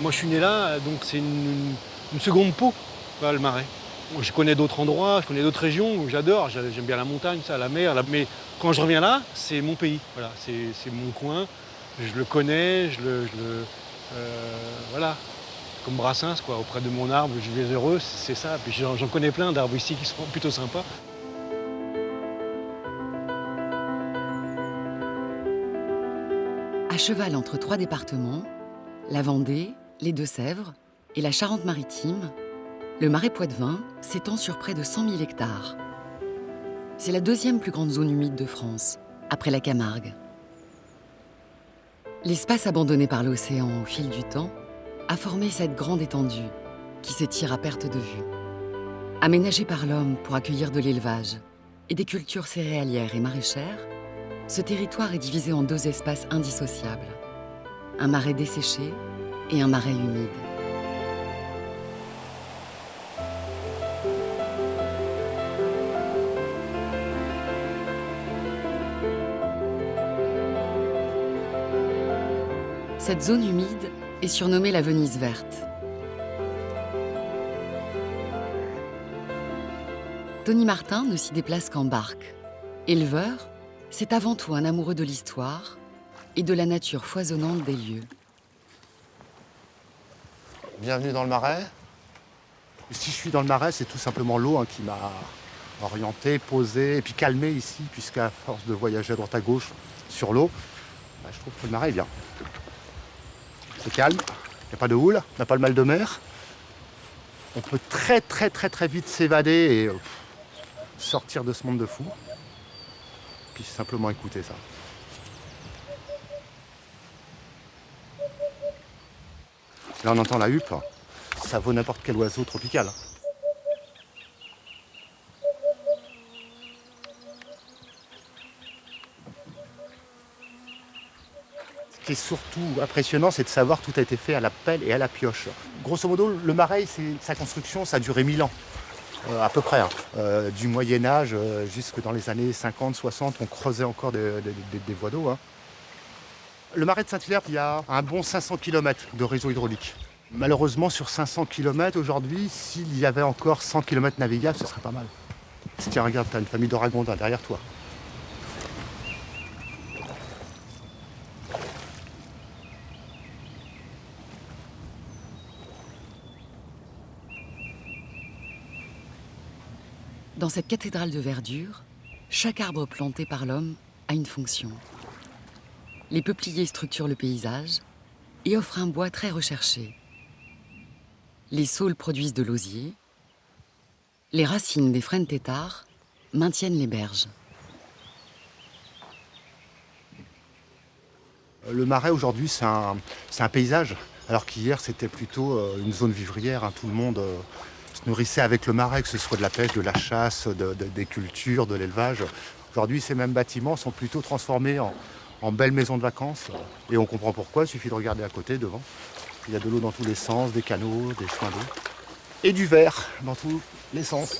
Moi, je suis né là, donc c'est une seconde peau, quoi, le Marais. Moi, je connais d'autres endroits, je connais d'autres régions où j'adore. J'aime bien la montagne, ça, la mer. Mais quand je reviens là, c'est mon pays. Voilà, c'est mon coin. Je le connais, voilà. Comme Brassens, quoi. Auprès de mon arbre, je vais heureux, c'est ça. Puis j'en connais plein d'arbres ici qui sont plutôt sympas. À cheval entre 3 départements, la Vendée, les Deux-Sèvres et la Charente-Maritime, le Marais poitevin s'étend sur près de 100 000 hectares. C'est la deuxième plus grande zone humide de France, après la Camargue. L'espace abandonné par l'océan au fil du temps a formé cette grande étendue qui s'étire à perte de vue. Aménagée par l'homme pour accueillir de l'élevage et des cultures céréalières et maraîchères, ce territoire est divisé en 2 espaces indissociables, un marais desséché et un marais humide. Cette zone humide est surnommée la Venise verte. Tony Martin ne s'y déplace qu'en barque. Éleveur, c'est avant tout un amoureux de l'histoire et de la nature foisonnante des lieux. Bienvenue dans le Marais. Si je suis dans le Marais, c'est tout simplement l'eau qui m'a orienté, posé et puis calmé ici, puisqu'à force de voyager à droite à gauche sur l'eau, je trouve que le Marais est bien. C'est calme, il n'y a pas de houle, on n'a pas le mal de mer. On peut très vite s'évader et sortir de ce monde de fou. Puis simplement écouter ça. Là on entend la huppe, ça vaut n'importe quel oiseau tropical. Ce qui est surtout impressionnant, c'est de savoir que tout a été fait à la pelle et à la pioche. Grosso modo, le Marais, sa construction, ça a duré 1000 ans. À peu près. Du Moyen-Âge jusque dans les années 50-60, on creusait encore des voies d'eau. Le Marais de Saint-Hilaire, il y a un bon 500 km de réseau hydraulique. Malheureusement, sur 500 km aujourd'hui, s'il y avait encore 100 km navigables, ce serait pas mal. Tiens, regarde, tu as une famille de ragondins derrière toi. Dans cette cathédrale de verdure, chaque arbre planté par l'homme a une fonction. Les peupliers structurent le paysage et offrent un bois très recherché. Les saules produisent de l'osier. Les racines des frênes têtards maintiennent les berges. Le Marais aujourd'hui, c'est un paysage, alors qu'hier c'était plutôt une zone vivrière. Tout le monde se nourrissait avec le Marais, que ce soit de la pêche, de la chasse, des cultures, de l'élevage. Aujourd'hui, ces mêmes bâtiments sont plutôt transformés en belles maisons de vacances. Et on comprend pourquoi, il suffit de regarder à côté, devant. Il y a de l'eau dans tous les sens, des canaux, des chemins d'eau. Et du verre dans tous les sens.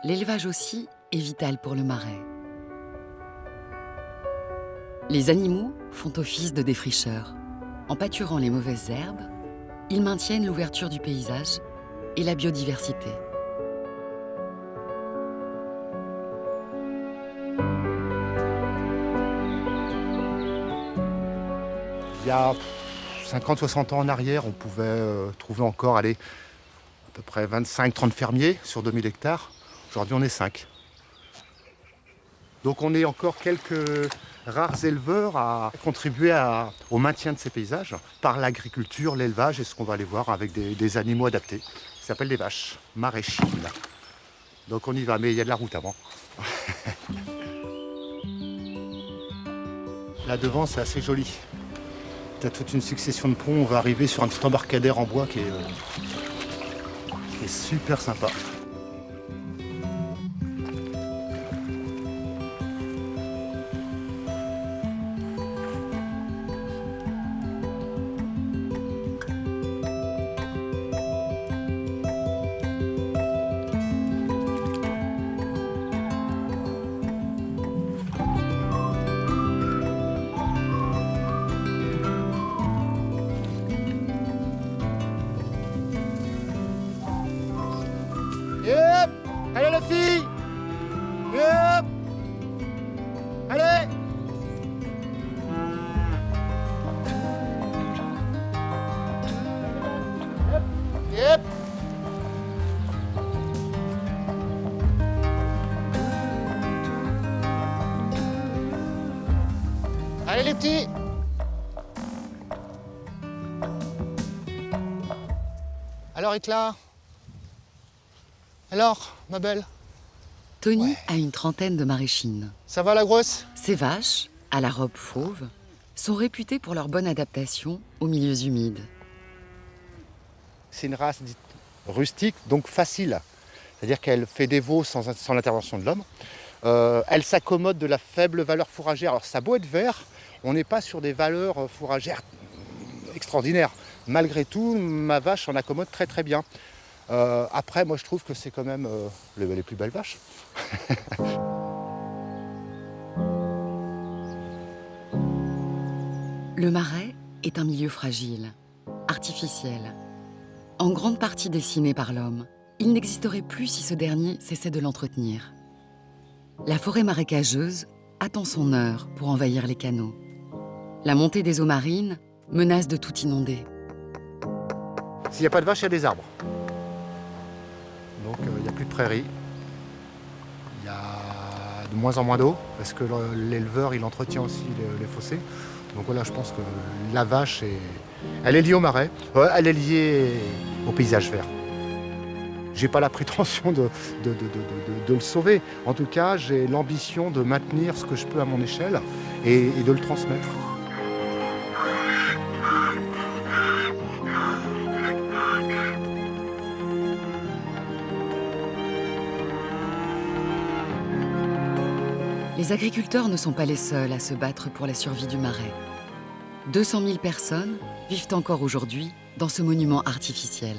L'élevage aussi est vital pour le Marais. Les animaux font office de défricheurs. En pâturant les mauvaises herbes, ils maintiennent l'ouverture du paysage et la biodiversité. Il y a 50-60 ans en arrière, on pouvait trouver encore à peu près 25-30 fermiers sur 2000 hectares. Aujourd'hui, on est 5. Donc on est encore quelques rares éleveurs à contribuer au maintien de ces paysages par l'agriculture, l'élevage et ce qu'on va aller voir avec des animaux adaptés. Ça s'appelle des vaches maraîchines. Donc on y va, mais il y a de la route avant. Là devant, c'est assez joli. Tu as toute une succession de ponts. On va arriver sur un petit embarcadère en bois qui est super sympa. Et hop. Allez les filles. Et hop. Allez. Et hop. Allez les petits. Alors Éclat. Alors, ma belle, Tony a une trentaine de maraîchines. ça va la grosse? Ces vaches, à la robe fauve, sont réputées pour leur bonne adaptation aux milieux humides. C'est une race dite rustique, donc facile. C'est-à-dire qu'elle fait des veaux sans l'intervention de l'homme. Elle s'accommode de la faible valeur fourragère. Alors ça a beau être vert, on n'est pas sur des valeurs fourragères extraordinaires. Malgré tout, ma vache en accommode très très bien. Après, moi je trouve que c'est quand même les plus belles vaches. Le marais est un milieu fragile, artificiel, en grande partie dessiné par l'homme. Il n'existerait plus si ce dernier cessait de l'entretenir. La forêt marécageuse attend son heure pour envahir les canaux. La montée des eaux marines menace de tout inonder. S'il n'y a pas de vaches, il y a des arbres. Donc il n'y a plus de prairies. Il y a de moins en moins d'eau, parce que l'éleveur il entretient aussi les fossés. Donc voilà, je pense que la vache, elle est liée au marais, elle est liée au paysage vert. J'ai pas la prétention de le sauver. En tout cas, j'ai l'ambition de maintenir ce que je peux à mon échelle et de le transmettre. Les agriculteurs ne sont pas les seuls à se battre pour la survie du marais. 200 000 personnes vivent encore aujourd'hui dans ce monument artificiel.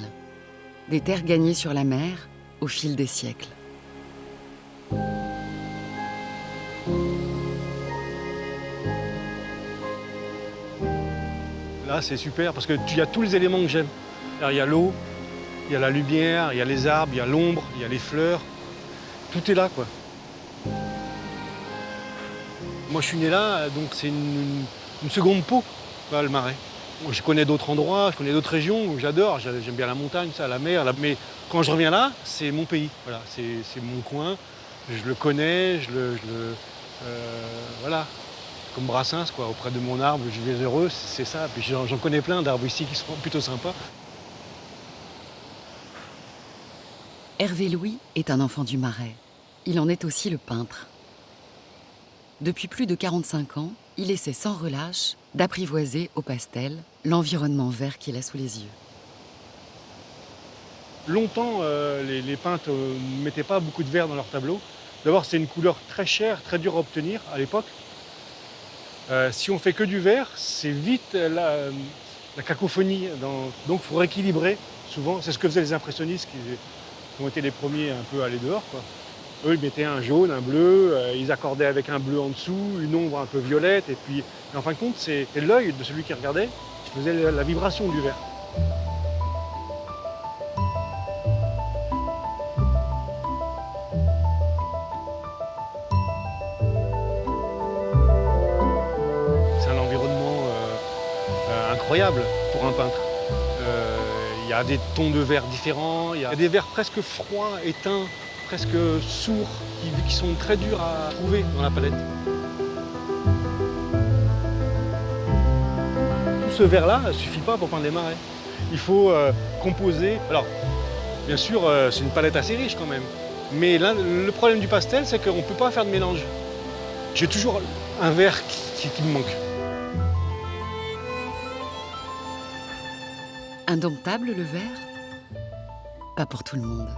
Des terres gagnées sur la mer au fil des siècles. Là, c'est super parce qu'il y a tous les éléments que j'aime. Alors, il y a l'eau, il y a la lumière, il y a les arbres, il y a l'ombre, il y a les fleurs. Tout est là, quoi. Moi, je suis né là, donc c'est une seconde peau, quoi, le marais. Je connais d'autres endroits, je connais d'autres régions où j'adore. J'aime bien la montagne, ça, la mer. Mais quand je reviens là, c'est mon pays. Voilà, c'est mon coin. Je le connais, voilà. Comme Brassens, quoi. Auprès de mon arbre, je vais heureux, c'est ça. Puis j'en connais plein d'arbres ici qui sont plutôt sympas. Hervé Louis est un enfant du marais. Il en est aussi le peintre. Depuis plus de 45 ans, il essaie sans relâche d'apprivoiser au pastel l'environnement vert qu'il a sous les yeux. Longtemps, les peintres ne mettaient pas beaucoup de vert dans leurs tableaux. D'abord, c'est une couleur très chère, très dure à obtenir à l'époque. Si on fait que du vert, c'est vite la cacophonie. Donc, il faut rééquilibrer. Souvent, c'est ce que faisaient les impressionnistes qui ont été les premiers un peu à aller dehors, quoi. Eux, ils mettaient un jaune, un bleu, ils accordaient avec un bleu en dessous, une ombre un peu violette. Et puis, en fin de compte, c'est l'œil de celui qui regardait qui faisait la vibration du vert. C'est un environnement incroyable pour un peintre. Il y a des tons de vert différents, il y a des verts presque froids, éteints, presque sourds, qui sont très durs à trouver dans la palette. Tout ce vert-là ne suffit pas pour peindre les marais. Il faut composer. Alors, bien sûr, c'est une palette assez riche quand même. Mais là, le problème du pastel, c'est qu'on ne peut pas faire de mélange. J'ai toujours un vert qui me manque. Indomptable le vert? Pas pour tout le monde.